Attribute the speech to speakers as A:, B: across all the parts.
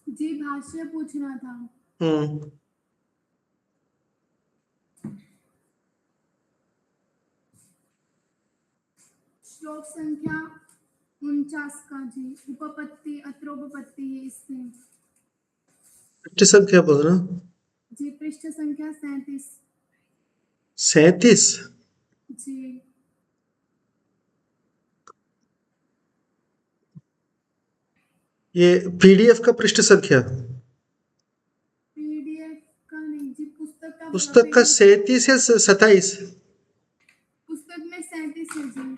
A: जी भाष्य पूछना था।
B: हम्म
A: श्लोक संख्या 49 का जी, उपपत्ति अत्रोपपत्ति है इसमें।
B: पृष्ठ संख्या बोलना।
A: जी पृष्ठ संख्या 37।
B: 37।
A: जी
B: ये पीडीएफ का पृष्ठ संख्या?
A: पीडीएफ का नहीं जी, पुस्तक का बोला।
B: पुस्तक का
A: पीडीएफ
B: 37 या 27?
A: पुस्तक में 37 है जी।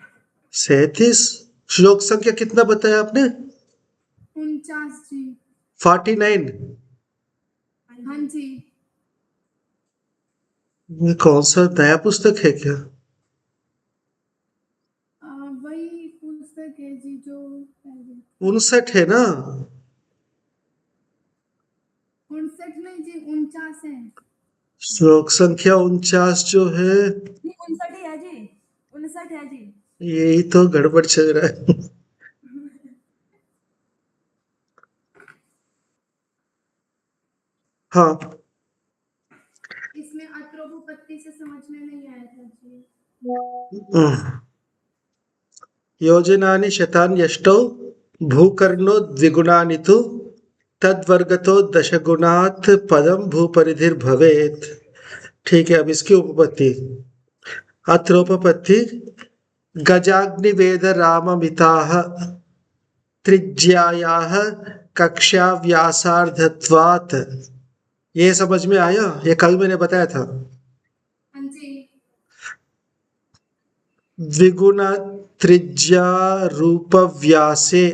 B: 37। श्लोक संख्या कितना बताया आपने?
A: 49 जी।
B: 49।
A: हाँ जी।
B: ये कौन सा नया पुस्तक है क्या?
A: वही पुस्तक है जी जो पहले।
B: 59 है ना?
A: 59 नहीं जी, 49 है।
B: श्लोक संख्या 49 जो है,
A: 59 है जी, 59 है जी।
B: यही तो गड़बड़ चल रहा है। हाँ।
A: इसमें अत्रोपपत्ति से समझ में नहीं आया था जी।
B: योजनानि शतान्यष्टौ भूकर्णो द्विगुणानि तु तद्वर्गतो दशगुणात् पदम भूपरिधिर्भवेत्। ठीक है, अब इसकी उपपत्ति। अत्रोपपत्ति गजाग्निवेद राममिताः त्रिज्यायाः कक्षा व्यासार्धत्वात्। ये समझ में आया? ये कल मैंने बताया था।
A: हाँ जी।
B: द्विगुण त्रिज्या रूप व्यासे,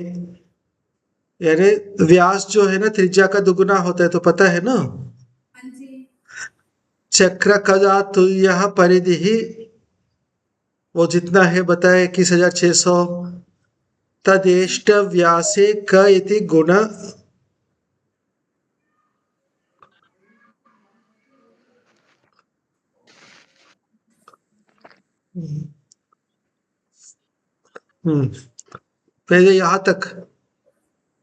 B: यानी व्यास जो है ना त्रिज्या का दुगुना होता है, तो पता है ना?
A: हाँ जी।
B: चक्र कदा तुल्य परिधि, वो जितना है बताए 21,600। तदेष्ट व्यासे क इति गुण। पहले यहां तक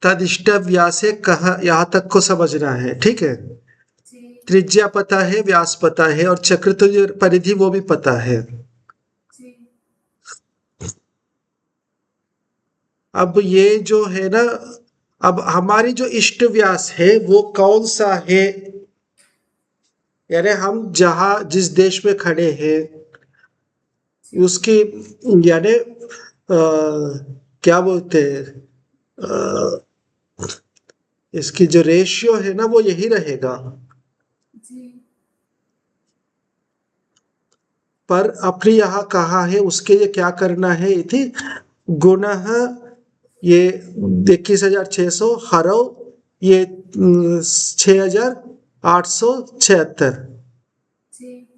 B: तदिष्ट व्यासे कह, यहां तक को समझना है, ठीक है?
A: जी
B: त्रिज्या पता है, व्यास पता है, और चक्र तुल्य परिधि वो भी पता है।
A: जी।
B: अब ये जो है ना, अब हमारी जो इष्ट व्यास है वो कौन सा है? यानी हम जहां जिस देश में खड़े हैं उसकी, यानी क्या बोलते हैं, अ, इसकी जो रेशियो है ना वो यही रहेगा।
A: जी
B: पर अपने यहाँ कहा है उसके लिए क्या करना है? इति गुण, ये 21,600 हरो ये 6,876।
A: जी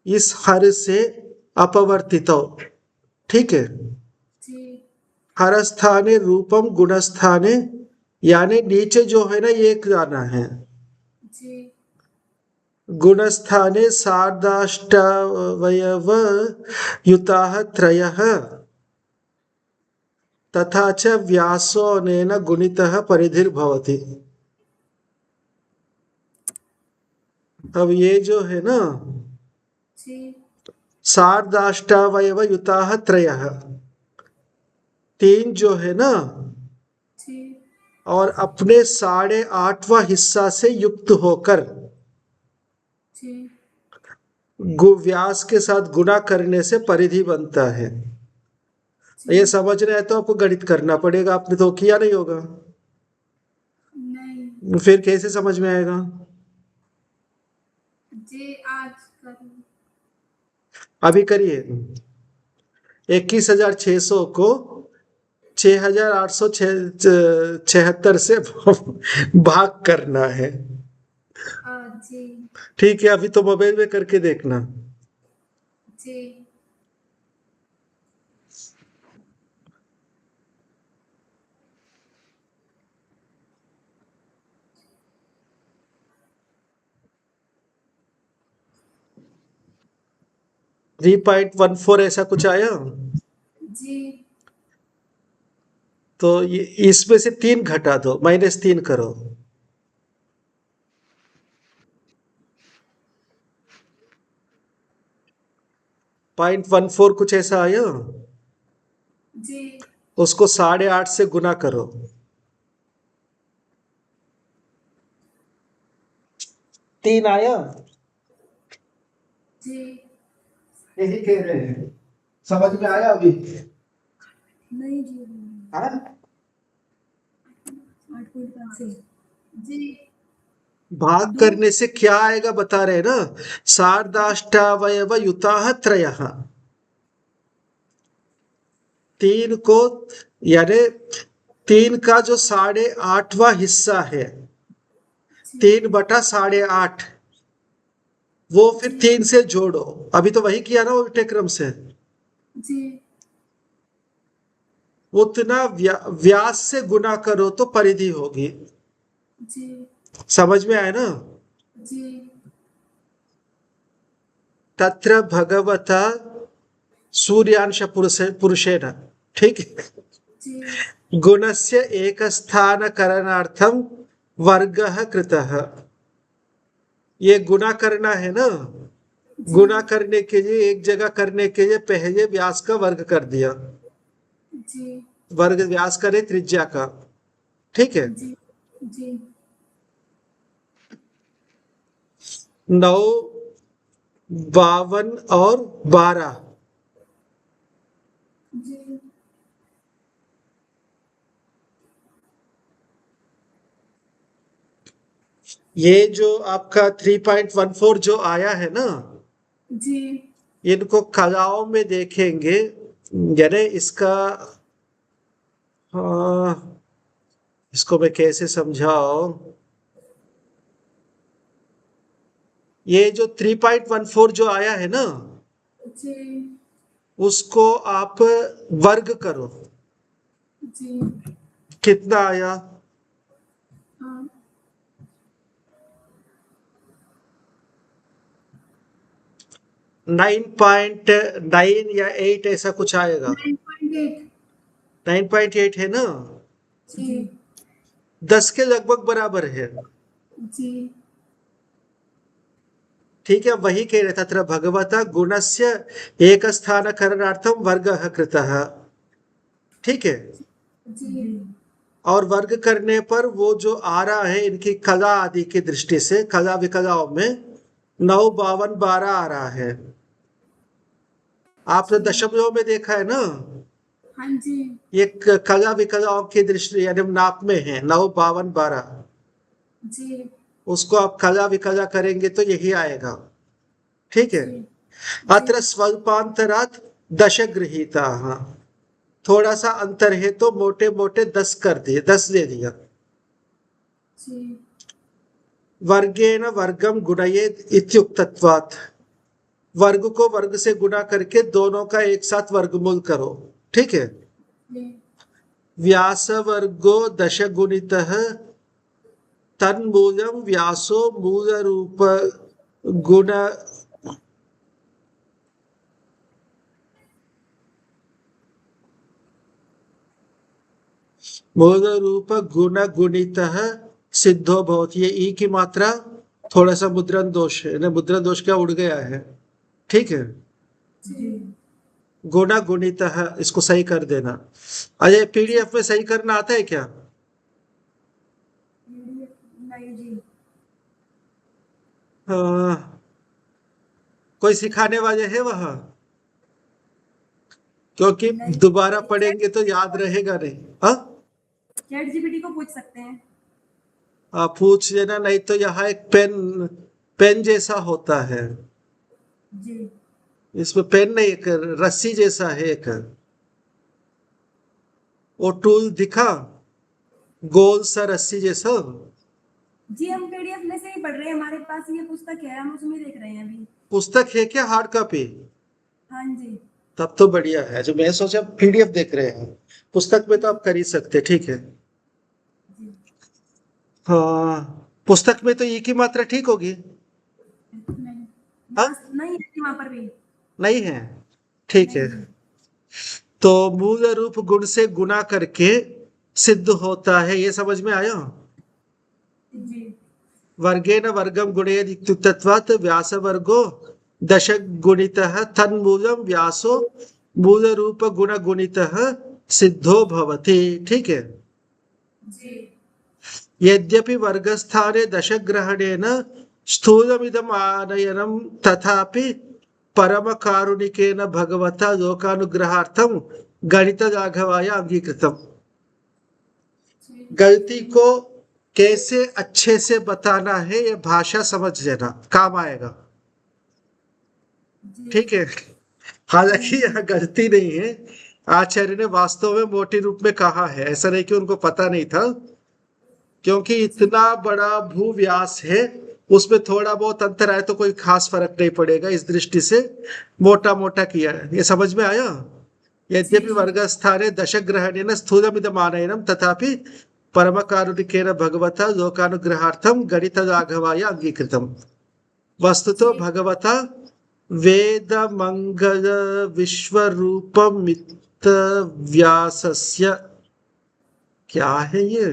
B: इस हर से अपवर्तित, ठीक है?
A: जी
B: हर स्थाने रूपम गुण स्थाने, यानी नीचे जो है ना ये एक जाना है।
A: जी
B: गुण स्थाने सार्धाष्टावयव युताः त्रयः तथा च व्यासोनेन गुणितः परिधिर्भवति। अब ये जो है ना
A: जी
B: सार्धाष्टावयव युताः त्रयः, तीन जो है ना,
A: जी
B: और अपने 8.5वां हिस्सा से युक्त होकर
A: जी
B: व्यास के साथ गुणा करने से परिधि बनता है।
A: जी।
B: ये समझना है तो आपको गणित करना पड़ेगा, आपने तो किया नहीं होगा।
A: नहीं
B: फिर कैसे समझ में आएगा?
A: जी, आज करूँ।
B: अभी करिए। 21,600 को 6,876 से भाग करना है।
A: जी
B: ठीक है, अभी तो मोबाइल में करके देखना।
A: जी
B: 3.14 ऐसा कुछ आया?
A: जी
B: तो ये इसमें से 3 घटा दो, -3 करो। 0.14 कुछ ऐसा आया,
A: जी
B: उसको 8.5 से गुना करो। 3 आया,
A: जी
B: यही कह रहे हैं। समझ में आया अभी?
A: नहीं जी
B: हाँ?
A: 8.5 से जी
B: भाग करने से क्या आएगा बता रहे हैं ना, सार्धाष्टावयव युताः त्रयः। 3 को यानी 3 का जो 8.5वां हिस्सा है, 3/8.5, वो फिर 3 से जोड़ो। अभी तो वही किया ना उल्टे क्रम से।
A: जी
B: उतना व्यास से गुना करो तो परिधि होगी।
A: जी
B: समझ में आया ना?
A: जी
B: तत्र भगवता सूर्यांश पुरुषेण, ठीक है?
A: जी
B: गुणस्य एकस्थानकरणार्थं वर्गः कृतः। ये गुना करना है ना, गुना करने के लिए, एक जगह करने के लिए पहले व्यास का वर्ग कर दिया।
A: जी
B: वर्ग व्यास करे त्रिज्या का, ठीक है?
A: जी जी
B: 9, 52 और 12,
A: जी
B: ये जो आपका 3.14 जो आया है ना,
A: जी
B: इनको कलाओं में देखेंगे, यानी इसका, हाँ, इसको मैं कैसे समझाऊं? ये जो 3.14 जो आया है ना,
A: जी
B: उसको आप वर्ग करो।
A: जी
B: कितना आया?
A: हाँ
B: 9.9 या 8 ऐसा कुछ आएगा।
A: 9.8
B: 9.8 है ना,
A: जी
B: 10 के लगभग बराबर है।
A: जी
B: ठीक है, वही कह रहे तत्र भगवता गुणस्य एकस्थानकरणार्थं वर्गः कृतः, ठीक है?
A: जी
B: और वर्ग करने पर वो जो आ रहा है इनकी कला आदि की दृष्टि से, कला विकलाओं में 9, 52, 12 आ रहा है। आपने दशमलव में देखा है ना,
A: हाँ जी
B: ये कला विकलाओं की दृष्टि यानी नाप में है 9, 52, 12।
A: जी
B: उसको आप कला विकला करेंगे तो यही आएगा, ठीक है?
A: जी
B: अत्र स्वल्पांतरात् 10 गृहीताः। थोड़ा सा अंतर है तो मोटे मोटे 10 कर दिए, 10 दे दिया।
A: जी
B: वर्गेण वर्गम गुणयेत् इत्युक्तत्वात्। वर्ग को वर्ग से गुणा करके दोनों का एक साथ वर्गमूल करो, ठीक है?
A: जी
B: व्यास वर्गो 10 गुणितः तन्मूलम व्यासो मूल रूप गुण, मूल रूप गुण गुणितः सिद्धो भवति। ये ई की मात्रा थोड़ा सा मुद्रण दोष है, मुद्रण दोष क्या उड़ गया है, ठीक है?
A: जी
B: गुणा गुणितः इसको सही कर देना। अजय पीडीएफ में सही करना आता है क्या?
A: नहीं जी
B: हाँ, कोई सिखाने वाले है वहां? क्योंकि
A: नहीं
B: दोबारा पढ़ेंगे तो याद रहेगा नहीं। हाँ,
A: चैट जीपीटी को पूछ सकते हैं
B: आप पूछ लेना, नहीं तो यहाँ एक पेन, पेन जैसा होता है,
A: जी
B: इसमें पेन नहीं, एक रस्सी जैसा है एक, वो टूल दिखा, गोल सा रस्सी जैसा।
A: जी हम पीडीएफ में से ही पढ़ रहे हैं, हमारे पास ये पुस्तक है, हम उसमें देख रहे हैं अभी।
B: पुस्तक है क्या, हार्ड कॉपी?
A: हाँ जी
B: तब तो बढ़िया है, जो मैं सोचा पीडीएफ देख रहे हैं। पुस्तक में तो आप कर ही सकते, ठीक है?
A: जी
B: हाँ, पुस्तक में तो ई की मात्रा ठीक होगी।
A: नहीं
B: हाँ,
A: नहीं है वहां पर भी
B: नहीं है, ठीक है।
A: नहीं
B: तो मूल रूप गुण से गुना करके सिद्ध होता है। ये समझ में आया?
A: जी
B: वर्गेण वर्गम गुणयेद इत्युक्तत्वात् व्यासवर्गो दशगुणितः तन्मूलं व्यासो मूलरूप गुणगुणितः सिद्धो भवति। ठीक है।
A: जी
B: यद्यपि वर्गस्थाने दशग्रहणेन स्थूलमिदम् आनयनं तथापि परमकारुणिकेन भगवता लोकानुग्रहार्थं गणितलाघवाय अंगीकृतम्।
A: जी
B: गलती को कैसे अच्छे से बताना है ये भाषा समझ लेना, काम आएगा।
A: जी
B: ठीक है। हालांकि यहाँ गलती नहीं है, आचार्य ने वास्तव में मोटे रूप में कहा है, ऐसा नहीं कि उनको पता नहीं था, क्योंकि इतना बड़ा भूव्यास है, उसमें थोड़ा बहुत अंतर आए तो कोई खास फर्क नहीं पड़ेगा, इस दृष्टि से मोटा मोटा किया है। ये समझ में आया? यद्यपि
A: जी
B: वर्गस्थाने दशग्रहणेन स्थूलमिदमानयनं तथापि परमकारुणिकेन भगवता लोकानुग्रहार्थं गणितलाघवाय अंगीकृतम्। वस्तुतो
A: जी
B: भगवता वेदमंगल विश्वरूपमित व्यासस्य, क्या है ये?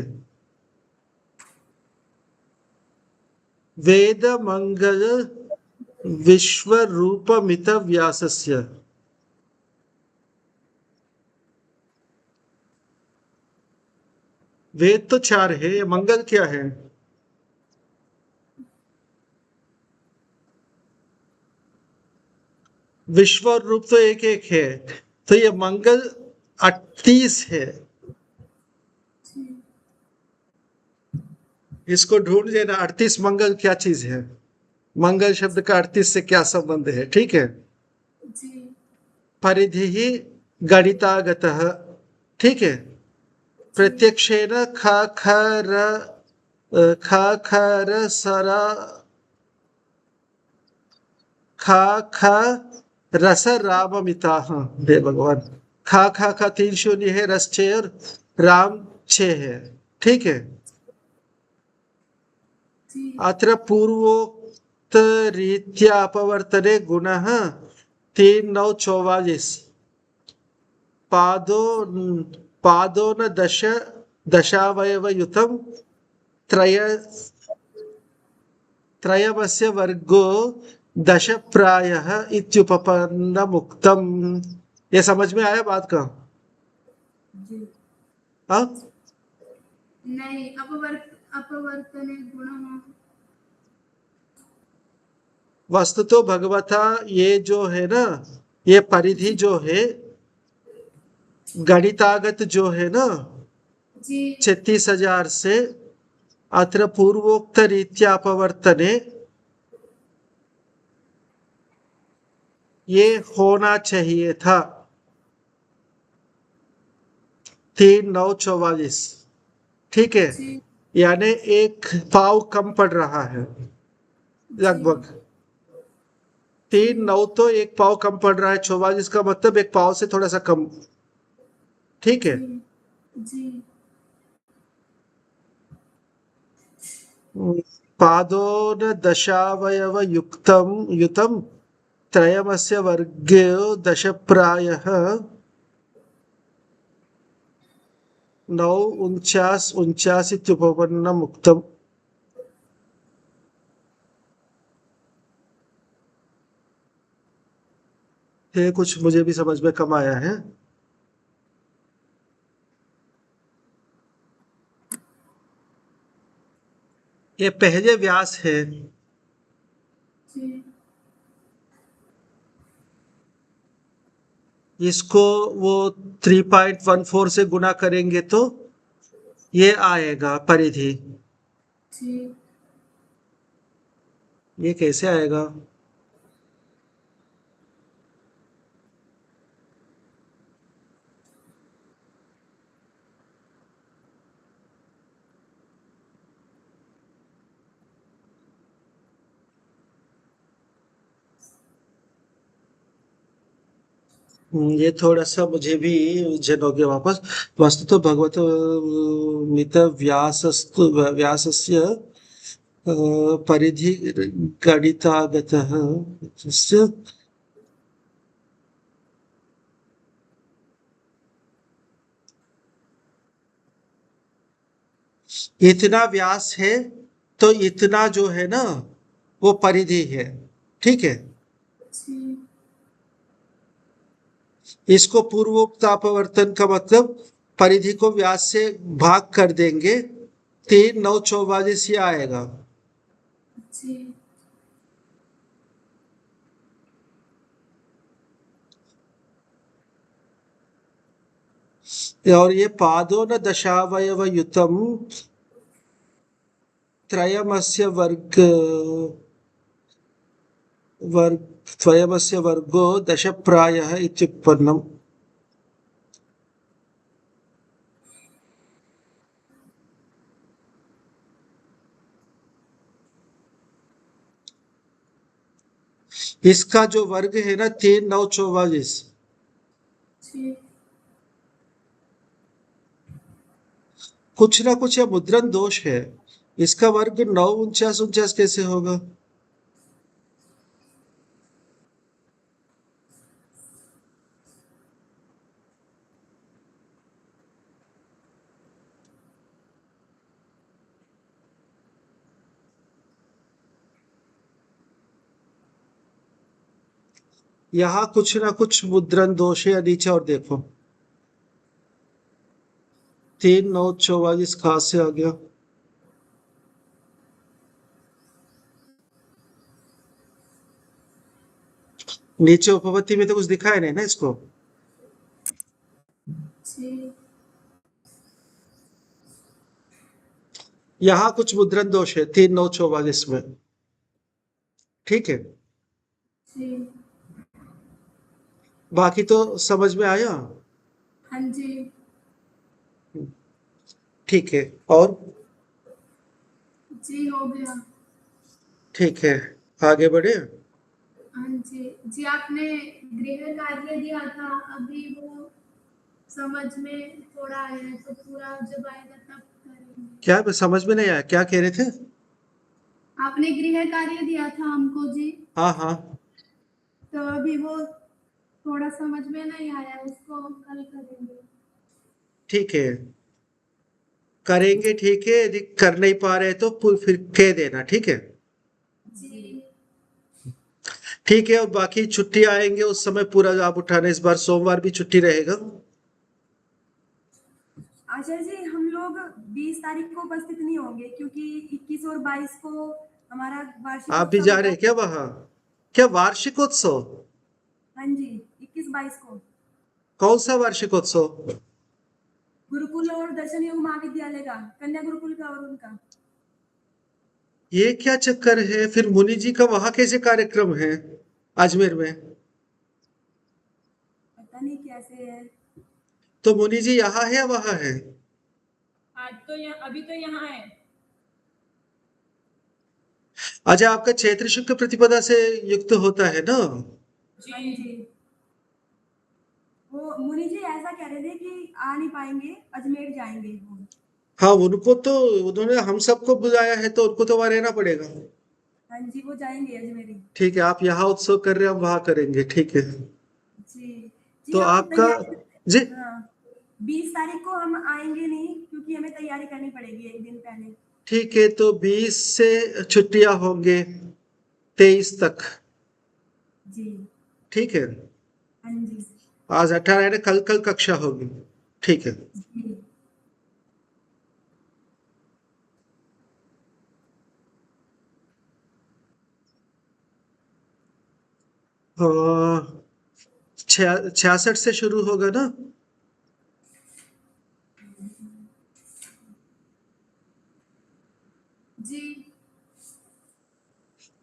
B: वेदमंगल विश्वरूपमित व्यासस्य। वेद तो चार है, ये मंगल क्या है? विश्व और रूप तो एक एक है, तो ये मंगल 38 है। इसको ढूंढ लेना, 38 मंगल क्या चीज है, मंगल शब्द का 38 से क्या संबंध है। ठीक है।
A: जी
B: परिधि ही गणितागतः। ठीक है। प्रत्यक्षेण ख ख र ख ख र सरा ख ख रस राममिता। हे भगवान, खा खा का 3 शून्य है, रस 6 और राम 6 है। ठीक है।
A: जी
B: अत्र पूर्वोक्त रीत्या अपवर्तने गुणः 3 9 44 पादो पादो न दशावयवयुतं त्रय त्रयमस्य वर्गो दश प्रायः इत्युपपन्नमुक्तम्। ये समझ में आया बात का?
A: जी
B: हाँ।
A: नहीं अपवर्तने गुणः।
B: वस्तु तो भगवता ये जो है ना, ये परिधि
A: जी
B: जो है, गणितागत जो है ना,
A: जी
B: 36,000 से अत्र पूर्वोक्त रीत्या अपवर्तने, ये होना चाहिए था 3 9 44। ठीक है।
A: जी
B: यानी एक पाव कम पड़ रहा है
A: जी
B: लगभग।
A: जी
B: 3 9 तो एक पाव कम पड़ रहा है, 44 का मतलब एक पाव से थोड़ा सा कम। ठीक है।
A: जी जी
B: पादोन दशावयव युक्तम युतम त्रयमस्य वर्गो दश प्रायः 9 49 इत्युपपन्नम् उक्तम्। ये कुछ मुझे भी समझ में कम आया है। ये पहले व्यास है,
A: जी
B: इसको वो 3.14 से गुना करेंगे तो ये आएगा परिधि।
A: जी
B: ये कैसे आएगा? ये थोड़ा सा मुझे भी उलझन हो गया वापस। वस्तु तो भगवत मित व्यासस्तु व्यासस्य परिधि गणितागतः तस्य इतना व्यास है तो इतना जो है ना वो परिधि है, ठीक है।
A: जी
B: इसको पूर्वोक्तापवर्तन का मतलब परिधि को व्यास से भाग कर देंगे, 3 9 44 ये आएगा।
A: जी
B: और ये पादो न दशावयव युतम त्रयमस्य वर्ग त्रयमस्य वर्गो दश प्रायः इत्युत्पन्नम्। इसका जो वर्ग है ना 3 9 44,
A: जी
B: कुछ ना कुछ या मुद्रण दोष है। इसका वर्ग 9 49 49 कैसे होगा? यहाँ कुछ ना कुछ मुद्रण दोष है। नीचे और देखो, 3 9 44 कहाँ से आ गया? नीचे उपपत्ति में तो कुछ दिखाया नहीं ना इसको।
A: जी
B: यहाँ कुछ मुद्रण दोष है 3 9 44 में, ठीक है।
A: जी
B: बाकी तो समझ में आया,
A: हाँ जी
B: ठीक है। और
A: जी हो गया।
B: ठीक है, आगे बढ़े।
A: हाँ जी जी आपने गृह कार्य दिया था, अभी वो समझ में थोड़ा आया है, तो पूरा जब आएगा तब करेंगे।
B: क्या समझ में नहीं आया, क्या कह रहे थे?
A: आपने गृह कार्य दिया था हमको जी,
B: हाँ हाँ,
A: तो अभी वो थोड़ा समझ में नहीं आया, उसको कल करेंगे।
B: ठीक है, करेंगे, ठीक है। यदि कर नहीं पा रहे तो फिर कह देना, ठीक है।
A: जी
B: ठीक है, और बाकी छुट्टी आएंगे उस समय पूरा आप उठाना। इस बार सोमवार भी छुट्टी रहेगा।
A: आचार्य जी हम लोग 20 तारीख को उपस्थित नहीं होंगे, क्योंकि 21 और 22 को हमारा
B: आप भी
A: वार्षिकोत्सव
B: जा
A: होता
B: रहे
A: है।
B: हैं क्या वहां? क्या वार्षिकोत्सव?
A: हाँ जी 21 22 को
B: कौन सा वार्षिकोत्सव?
A: गुरुकुल और दर्शन योग महाविद्यालय का, कन्या गुरुकुल का और उनका।
B: ये क्या चक्कर है? फिर मुनि जी का वहां कैसे कार्यक्रम है अजमेर में?
A: पता नहीं कैसे है।
B: तो मुनि जी यहाँ है या वहां है?
A: आज तो यहाँ, अभी तो यहाँ है।
B: अच्छा, आपका चैत्र शुक्ल प्रतिपदा से युक्त होता है ना?
A: हाँ जी वो मुनि जी ऐसा कह रहे थे कि आ नहीं पाएंगे, अजमेर जाएंगे वो।
B: हाँ, उनको तो उन्होंने हम सबको बुलाया है तो उनको तो वहां रहना पड़ेगा।
A: हाँ जी वो जाएंगे अजमेर।
B: ठीक है, आप यहाँ उत्सव कर रहे हैं, हम वहां करेंगे, ठीक है।
A: जी जी
B: तो
A: हम
B: आपका
A: तैयारी।
B: जी,
A: हाँ 20 तारीख को हम आएंगे नहीं, क्योंकि हमें तैयारी करनी पड़ेगी एक दिन पहले।
B: ठीक है, तो 20 से छुट्टियां होंगे 23 तक,
A: जी
B: ठीक है।
A: हाँ जी
B: आज 18 है ना, कल कल कक्षा होगी, ठीक है।
A: जी
B: हाँ, 66 से शुरू होगा ना?
A: जी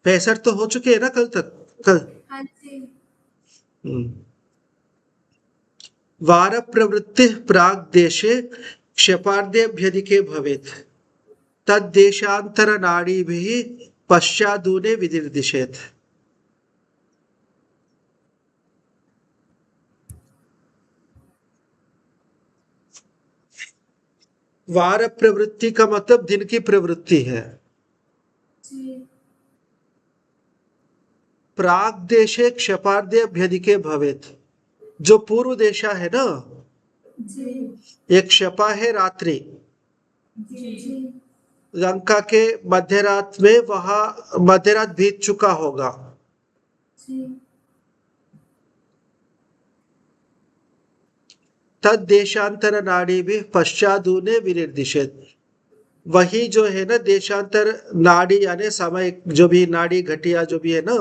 B: 65 तो हो चुके हैं ना कल तक, कल।
A: हाँ जी
B: वार प्रवृत्ति प्राग देशे क्षपार्देभ्यधिके भवेत् तद्देशांतर नाड़ीभिः पश्चादूने विनिर्दिशेत्। वार प्रवृत्ति का मतलब दिन की प्रवृत्ति है।
A: जी
B: प्राग देशे क्षपार्दे अभ्यधिके भवेत्, जो पूर्व देशा है ना,
A: जी
B: एक क्षपा है रात्रि,
A: जी जी
B: लंका के मध्यरात में वहां मध्यरात बीत चुका होगा।
A: जी
B: तद देशांतर नाड़ी भी पश्चादूने विनिर्दिशेत। वही जो है ना देशांतर नाड़ी यानी समय जो भी नाड़ी घटिया जो भी है ना,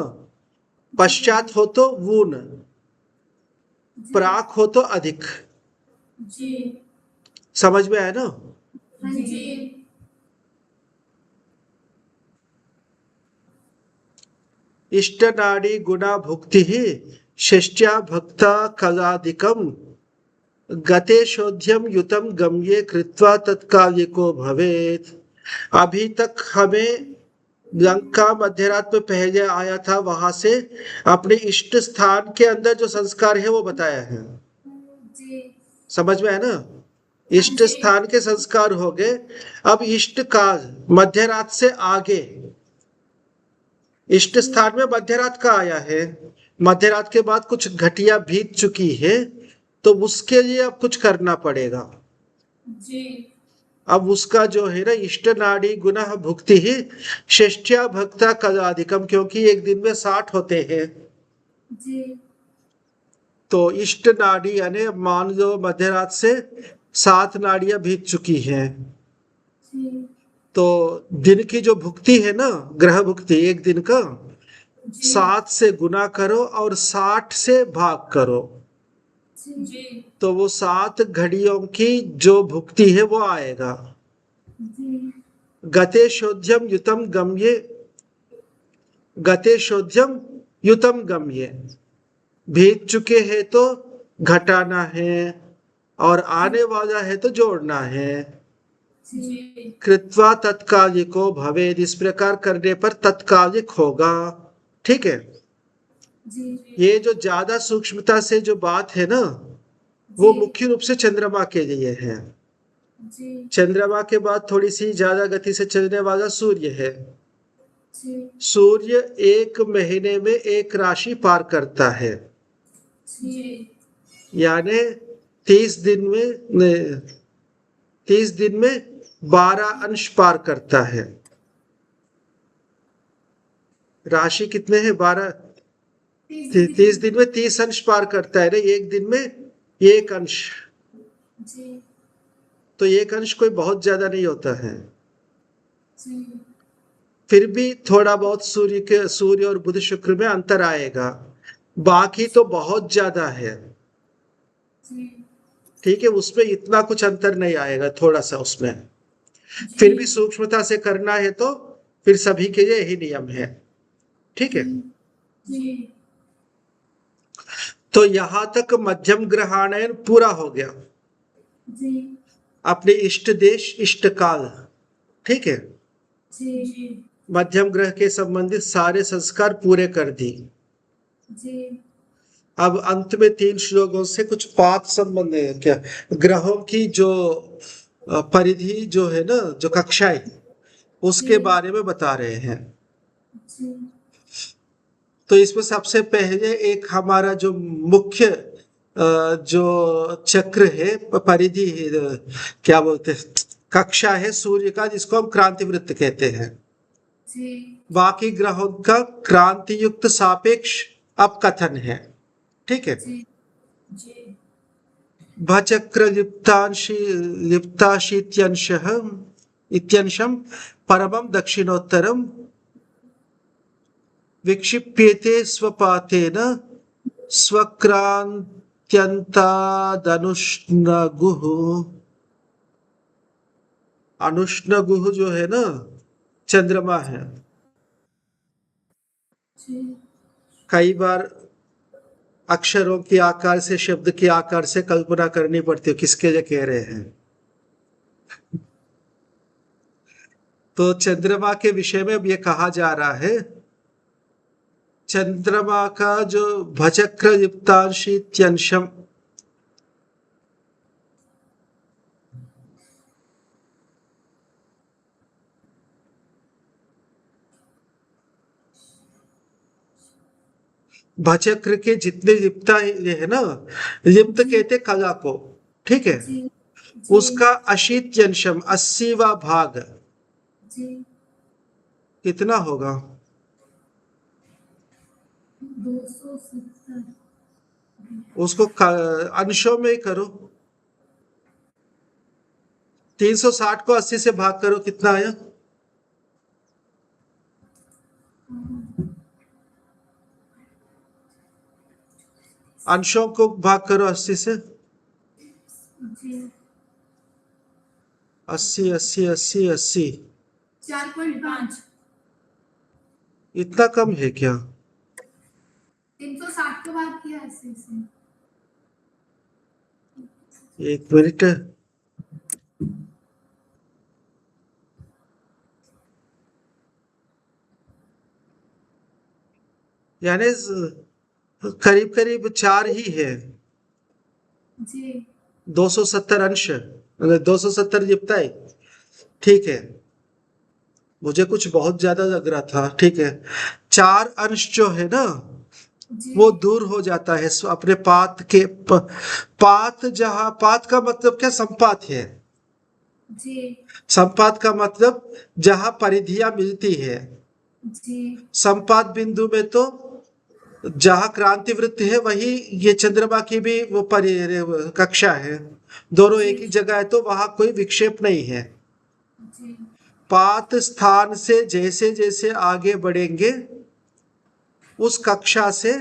B: पश्चात हो तो वून,
A: जी
B: प्राक हो तो अधिक।
A: जी
B: समझ में आया ना?
A: हाँ जी
B: इष्ट नाड़ी गुणा भुक्ति ही शिष्या भक्ता कलादिकम गते शोध्यम युतम गम्ये कृत्वा तत्कालिको भवेत। अभी तक हमें लंका मध्यरात में पहले आया था, वहां से अपने इष्ट स्थान के अंदर जो संस्कार है वो बताया है।
A: जी
B: समझ में है ना?
A: हाँ
B: इष्ट
A: जी
B: स्थान के संस्कार हो गए। अब इष्ट काल मध्यरात से आगे, इष्ट
A: जी
B: स्थान में मध्यरात का आया है, मध्यरात के बाद कुछ घटिया बीत चुकी है, तो उसके लिए अब कुछ करना पड़ेगा।
A: जी
B: अब उसका जो है ना इष्ट नाड़ी गुना भुक्ति ही शिष्या भक्ता कदाधिकम, क्योंकि एक दिन में 60 होते हैं।
A: जी
B: तो इष्ट नाड़ी यानी मान लो मध्यरात से 7 नाड़ियां बीत चुकी हैं,
A: जी
B: तो दिन की जो भुक्ति है ना, ग्रह भुक्ति एक दिन का,
A: जी
B: 7 से गुना करो और 60 से भाग करो,
A: जी
B: तो वो 7 घड़ियों की जो भुक्ति है वो आएगा।
A: जी
B: गते शोध्यम युतम गम्ये, गते शोध्यम युतम गम्ये, बीत चुके हैं तो घटाना है और आने वाला है तो जोड़ना है।
A: जी
B: कृत्वा तत्कालिको भवेद, इस प्रकार करने पर तत्कालिक होगा। ठीक है?
A: जी
B: ये जो ज्यादा सूक्ष्मता से जो बात है ना, वो मुख्य रूप से चंद्रमा के लिए है।
A: जी
B: चंद्रमा के बाद थोड़ी सी ज्यादा गति से चलने वाला सूर्य है।
A: जी
B: सूर्य एक महीने में एक राशि पार करता है,
A: जी
B: यानी 30 दिन में 30 दिन में 12 अंश पार करता है। राशि कितने हैं? 12। 30 दिन में 30 अंश पार करता है ना, एक दिन में एक अंश,
A: जी
B: तो एक अंश कोई बहुत ज्यादा नहीं होता है।
A: जी
B: फिर भी थोड़ा बहुत सूर्य और बुध शुक्र में अंतर आएगा, बाकी तो बहुत ज्यादा है।
A: जी
B: ठीक है, उसमें इतना कुछ अंतर नहीं आएगा, थोड़ा सा उसमें। फिर भी सूक्ष्मता से करना है तो फिर सभी के लिए यही नियम है। ठीक है?
A: जी
B: तो यहां तक मध्यम ग्रहाणयन पूरा हो गया,
A: जी
B: अपने इष्ट देश इष्ट काल। ठीक है?
A: जी
B: मध्यम ग्रह के संबंधित सारे संस्कार पूरे कर दी।
A: जी
B: अब अंत में 3 श्लोकों से कुछ पात संबंध है क्या, ग्रहों की जो परिधि जो है ना, जो कक्षाएं, उसके बारे में बता रहे हैं।
A: जी
B: तो इसमें सबसे पहले एक हमारा जो मुख्य जो चक्र है, परिधि है, क्या बोलते हैं, कक्षा है सूर्य का, जिसको हम क्रांति वृत्त कहते हैं।
A: जी
B: बाकी ग्रहों का क्रांति युक्त सापेक्ष अपकथन है। ठीक है?
A: जी जी
B: भचक्र लिप्ताशीत्यंशः इत्यंशम परमं दक्षिणोत्तरम विक्षिप्येते स्वपातेन स्वक्रांत्यंतादनुष्णगुः। अनुष्णगुः जो है ना, चंद्रमा है।
A: जी
B: कई बार अक्षरों के आकार से, शब्द के आकार से कल्पना करनी पड़ती है किसके लिए कह रहे हैं। तो चंद्रमा के विषय में अब ये कहा जा रहा है, चंद्रमा का जो भचक्र युक्तांशीत्यंशम, भचक्र के जितने लिप्ता है ना, लिप्त कहते कला को। ठीक है?
A: जी जी
B: उसका अशीत्यंशम 80वां भाग
A: जी
B: कितना होगा?
A: 270।
B: उसको अंशों में ही करो। 360 को 80 से भाग करो, कितना आया? अंशों को भाग करो 80 से।
A: जी
B: 80 80 80 80।
A: 4.5।
B: इतना कम है क्या?
A: 360 को भाग किया 80 से।
B: एक मिनट। यानी करीब करीब 4 ही है।
A: जी
B: 270 अंश, अगर 270 जितना है। ठीक है, मुझे कुछ बहुत ज्यादा लग रहा था। ठीक है, 4 अंश जो है ना,
A: जी
B: वो दूर हो जाता है अपने पात के पात, जहां पात का मतलब क्या? संपात है।
A: जी
B: संपात का मतलब जहां परिधियां मिलती है।
A: जी
B: संपात बिंदु में तो जहां क्रांति वृत्त है, वही ये चंद्रमा की भी वो कक्षा है। दोनों
A: जी
B: एक ही जगह है, तो वहां कोई विक्षेप नहीं है।
A: जी
B: पात स्थान से जैसे जैसे आगे बढ़ेंगे, उस कक्षा से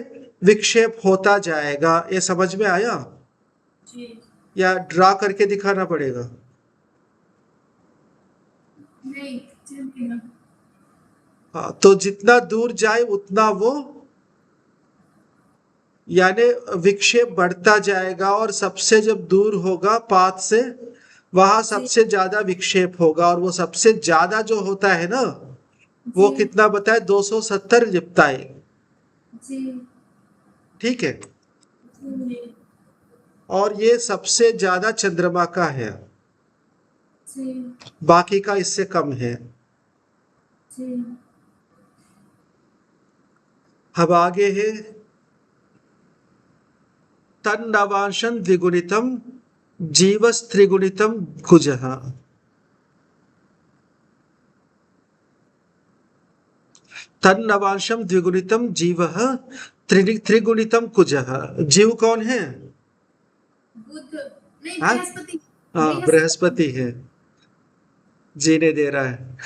B: विक्षेप होता जाएगा। ये समझ में आया?
A: जी
B: या ड्रा करके दिखाना पड़ेगा?
A: नहीं चलेगा।
B: हाँ, तो जितना दूर जाए उतना वो, यानी विक्षेप बढ़ता जाएगा, और सबसे जब दूर होगा पाथ से, वहां
A: जी
B: सबसे ज्यादा विक्षेप होगा। और वो सबसे ज्यादा जो होता है ना, वो
A: जी
B: कितना बताए? 270 जिप्ताई।
A: जी
B: ठीक है,
A: जी
B: और ये सबसे ज्यादा चंद्रमा का है,
A: जी
B: बाकी का इससे कम है।
A: जी
B: अब आगे है तन्नवांशं द्विगुणितम जीवस्त्रिगुणितम कुजः। तन्नवांशं द्विगुणितम जीवः त्रिगुणितम कुजः। जीव कौन है?
A: बुध नहीं,
B: हाँ,
A: बृहस्पति।
B: हाँ,
A: बृहस्पति।
B: बृहस्पति है। जीने दे रहा है।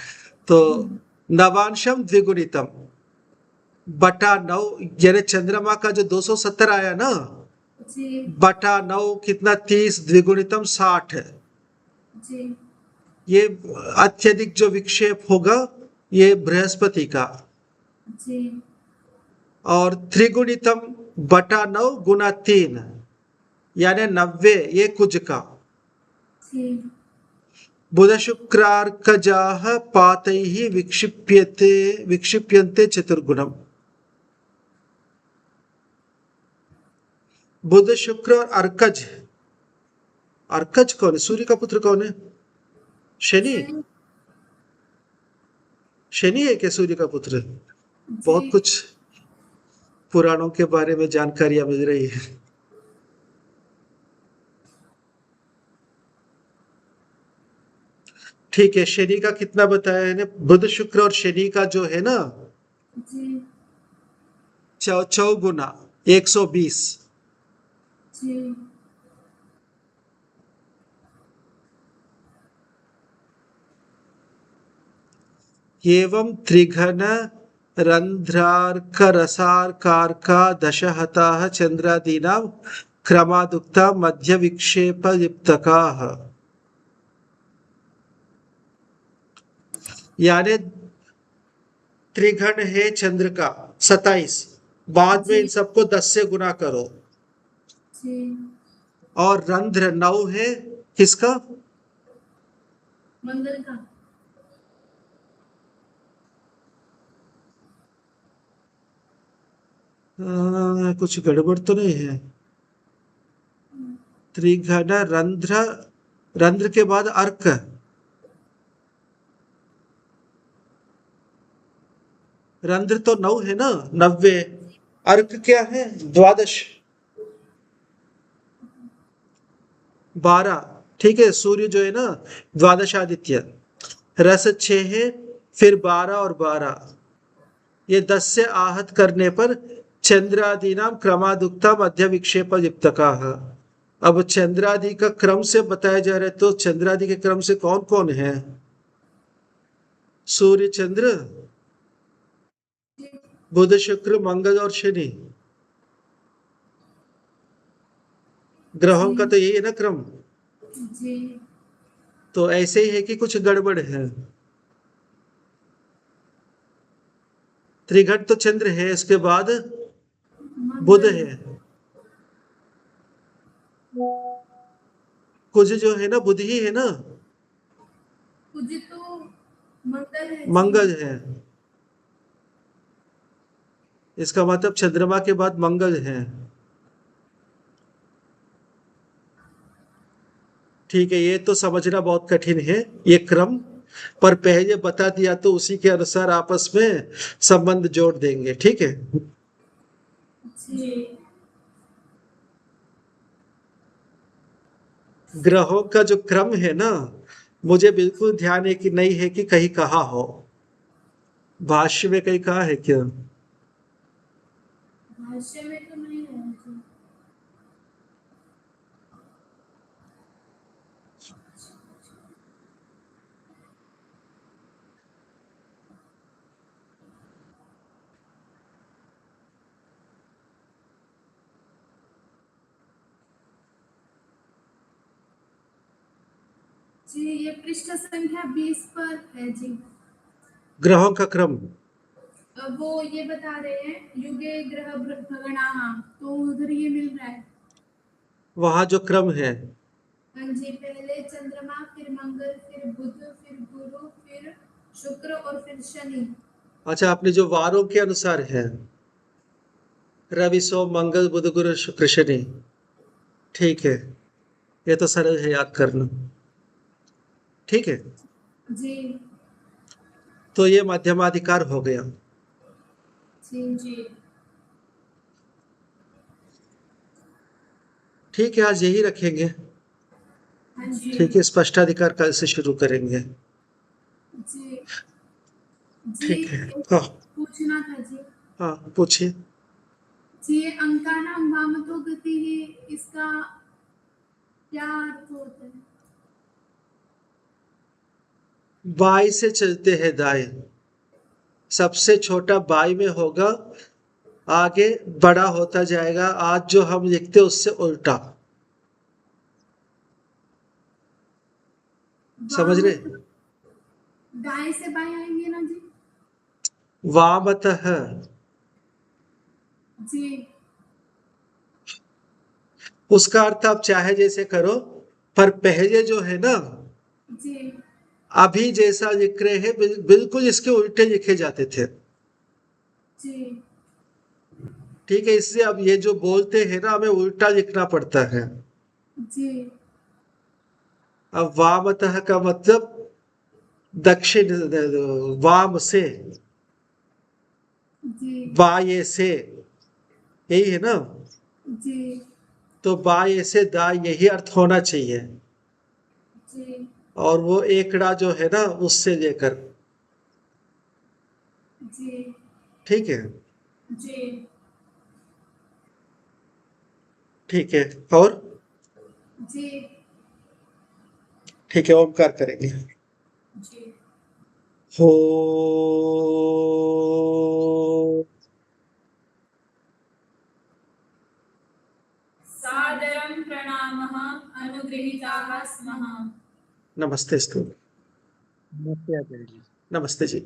B: तो नवांशम द्विगुणितम बटा 9, यानी चंद्रमा का जो 270 आया ना,
A: जी
B: बटा 9 कितना? 30 द्विगुणितम 60 है।
A: जी
B: ये अत्यधिक जो विक्षेप होगा, ये बृहस्पति का।
A: जी
B: और त्रिगुणितम बटा 9 गुना 3, यानी 90, ये कुज का।
A: जी
B: बुध शुक्रार्कजाः पातैः विक्षिप्यते विक्षिप्यन्ते चतुर्गुणम। बुध शुक्र और अर्कज। अर्कज कौन है? सूर्य का पुत्र कौन है? शनि।
A: शनि।
B: शनि है क्या सूर्य का पुत्र? बहुत
A: जी
B: कुछ पुराणों के बारे में जानकारियां मिल रही है। ठीक है, शनि का कितना बताया है? बुध शुक्र और शनि का जो है ना,
A: जी
B: चौगुना 120।
A: जी
B: एवं त्रिघन रंध्रार्क रसार्कारका दशहताः चंद्रादीनां क्रमादुक्ता मध्य विक्षेप युक्तकाः। यानी त्रिघन है चंद्र का 27, बाद में इन
A: जी
B: सबको 10 से गुना करो।
A: जी
B: और रंध्र 9 है किसका?
A: मंगल का।
B: कुछ गड़बड़ तो नहीं है? त्रिघन रंध्र, रंध्र के बाद अर्क, रंध्र तो 9 है ना, 90। अर्क क्या है? 12, 12। ठीक है, सूर्य जो है ना, द्वादश आदित्य रस 6 है, फिर 12 और 12, ये 10 से आहत करने पर चंद्रादीनाम क्रमादुक्ता मध्य विक्षेप युक्तका। अब चंद्रादि का क्रम से बताया जा रहा है, तो चंद्रादि के क्रम से कौन कौन है? सूर्य, चंद्र, बुध, शुक्र, मंगल और शनि। ग्रहों का तो यही है ना क्रम।
A: जी
B: तो ऐसे ही है कि कुछ गड़बड़ है। त्रिघट तो चंद्र है, इसके बाद बुध
A: मंगल
B: है, कुछ जो है ना बुध ही है ना,
A: कुछ तो मंगल है जी।
B: मंगल है। इसका मतलब चंद्रमा के बाद मंगल है। ठीक है, ये तो समझना बहुत कठिन है ये क्रम, पर पहले बता दिया तो उसी के अनुसार आपस में संबंध जोड़ देंगे। ठीक है।
A: जी
B: ग्रहों का जो क्रम है ना, मुझे बिल्कुल ध्यान है कि नहीं है कि कहीं कहा हो, भाष्य में कहीं कहा है क्या?
A: भाष्य में तो नहीं है जी। जी ये पृष्ठ संख्या 20 पर है जी।
B: ग्रहों का क्रम
A: वो ये बता रहे हैं युगे ग्रह भगणाः, तो उधर ये मिल रहा है।
B: वहां जो क्रम है,
A: हाँ जी, पहले चंद्रमा, फिर मंगल, फिर बुध, फिर गुरु, फिर शुक्र और फिर शनि।
B: अच्छा, आपने जो वारों के अनुसार है, रवि, सोम, मंगल, बुध, गुरु, शुक्र, शनि। ठीक है, ये तो सरल है याद करना। ठीक है,
A: जी
B: तो ये मध्यमाधिकार हो गया।
A: जी जी
B: ठीक है, आज यही रखेंगे।
A: हाँ जी
B: ठीक है, स्पष्टाधिकार कल से शुरू करेंगे।
A: जी जी।
B: ठीक है।
A: एक
B: हाँ
A: पूछना था जी।
B: हाँ, पूछिए।
A: जी ये अंकानां वामतो गतिः, इसका क्या अर्थ होता है?
B: बाई से चलते हैं दाएं, सबसे छोटा बाई में होगा, आगे बड़ा होता जाएगा। आज जो हम लिखते उससे उल्टा, समझ
A: वाम
B: रहे?
A: दाएं से बाएं आएंगे ना जी।
B: वामतः,
A: जी
B: उसका अर्थ आप चाहे जैसे करो, पर पहले जो है ना,
A: जी
B: अभी जैसा लिख रहे हैं बिल्कुल इसके उल्टे लिखे जाते थे।
A: जी
B: ठीक है, इससे अब ये जो बोलते हैं ना, हमें उल्टा लिखना पड़ता है।
A: जी
B: अब वामतः का मतलब दक्षिण, वाम से,
A: जी
B: बाएं से, यही है ना।
A: जी
B: तो बाएं से दाएं, यही अर्थ होना चाहिए।
A: जी
B: और वो एकड़ा जो है ना, उससे लेकर।
A: जी
B: ठीक है।
A: जी
B: ठीक है, और
A: जी
B: ठीक है, ओमकार करेंगे।
A: जी
B: हो।
A: सादरं प्रणामः, अनुगृहीताः स्मः।
B: नमस्ते स्तु।
C: नमस्ते आचार्य जी।
B: नमस्ते जी।